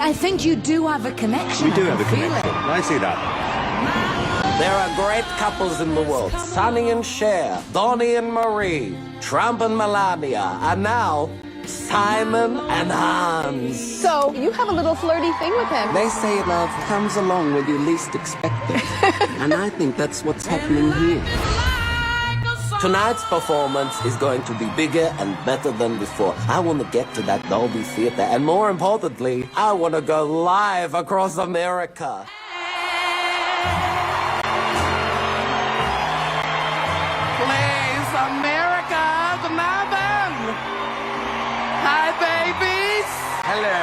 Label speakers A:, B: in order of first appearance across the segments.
A: I think you do have a connection.
B: We do have a
A: feel
B: connection. I see that.
C: There are great couples in the world. Sonny and Cher, Donnie and Marie, Trump and Melania, and now Simon and Hans.
D: So, you have a little flirty thing with him.
C: They say love comes along when you least expect it. And I think that's what's happening here. Tonight's performance is going to be bigger and better than before. I want to get to that Dolby Theater, and more importantly, I want to go live across America. Please, America, the Melbourne. Hi, babies.
B: Hello,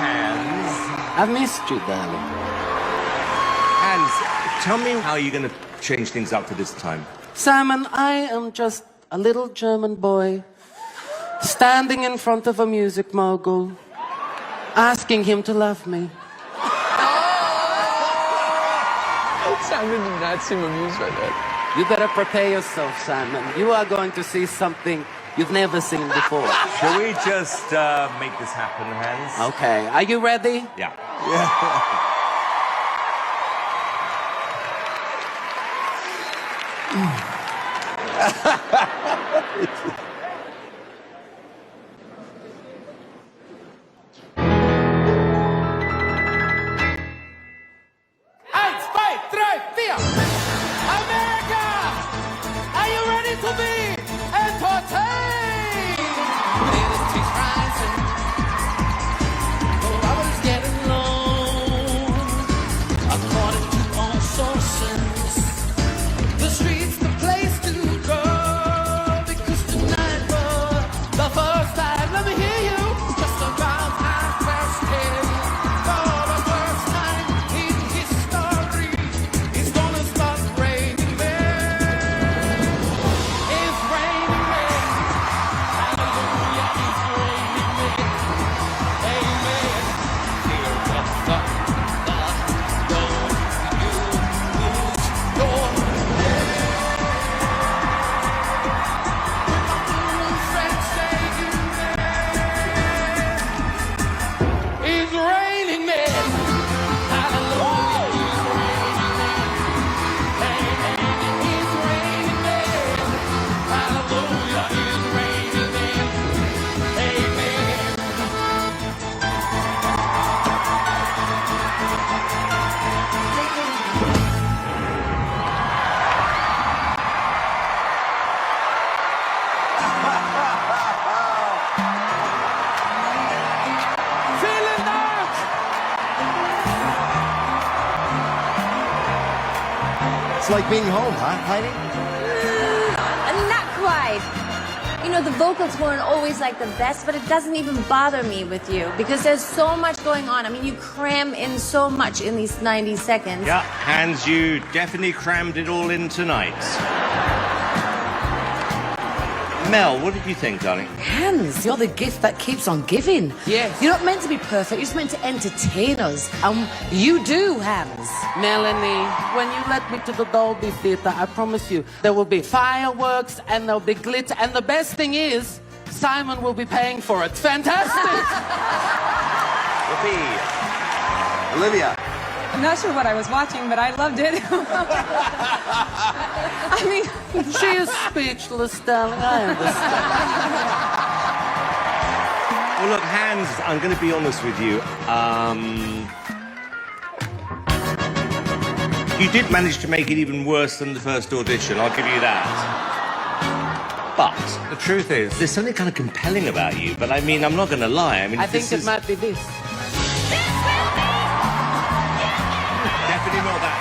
B: Hans.
C: I've missed you, darling.
B: Hans, tell me how you're going to change things up for this time.
C: Simon, I am just a little German boy standing in front of a music mogul, asking him to love me.
E: Simon did not seem amused by that.
C: You better prepare yourself, Simon. You are going to see something you've never seen before.
B: Shall we just make this happen, Hans?
C: Okay, are you ready?
B: Yeah.
C: America! Are you ready to be entertained? It's rising. The water's getting low. According to all sources, the street's the place to go. Because tonight, for the first time, let me hear you. Just around 10:30. For the first time in history, it's gonna start raining men. It's raining men. Hallelujah, it's raining men. Amen. Hear the thunder go. You lose your head. Friends say amen. It's raining men. Hallelujah, it's raining men. Amen. It's raining men. Hallelujah, it's raining men. Amen. Vielen Dank.
F: It's like being home, huh, Heidi?
D: Not quite. You know, the vocals weren't always like the best, but it doesn't even bother me with you because there's so much going on. I mean, you cram in so much in these 90 seconds.
B: Yeah, Hans, you definitely crammed it all in tonight. Mel, what did you think, darling?
A: Hans, you're the gift that keeps on giving.
C: Yes.
A: You're not meant to be perfect, you're just meant to entertain us. And you do, Hans.
C: Melanie, when you let me to the Dolby Theater, I promise you, there will be fireworks and there'll be glitter. And the best thing is, Simon will be paying for it. Fantastic!
B: Yippee.
F: Olivia.
G: I'm not sure what I was watching, but I loved it. I mean,
C: She is speechless, darling. I understand.
B: Well, look, Hans, I'm going to be honest with you. You did manage to make it even worse than the first audition, I'll give you that. But the truth is, there's something kind of compelling about you. But I mean, I'm not going to lie. I mean,
C: I think it might be this.
B: Definitely not that.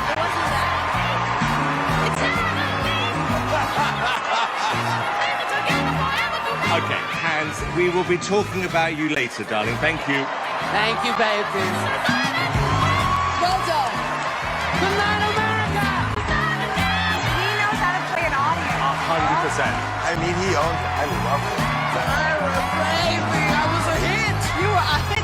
B: Okay, Hans, we will be talking about you later, darling. Thank you.
C: Thank you, babies.
A: Well done.
C: Good night, America!
D: He knows how to play an audience.
B: 100%.
F: I mean, he owns it. I love it.
C: Baby, I was a hit.
A: You are a hit.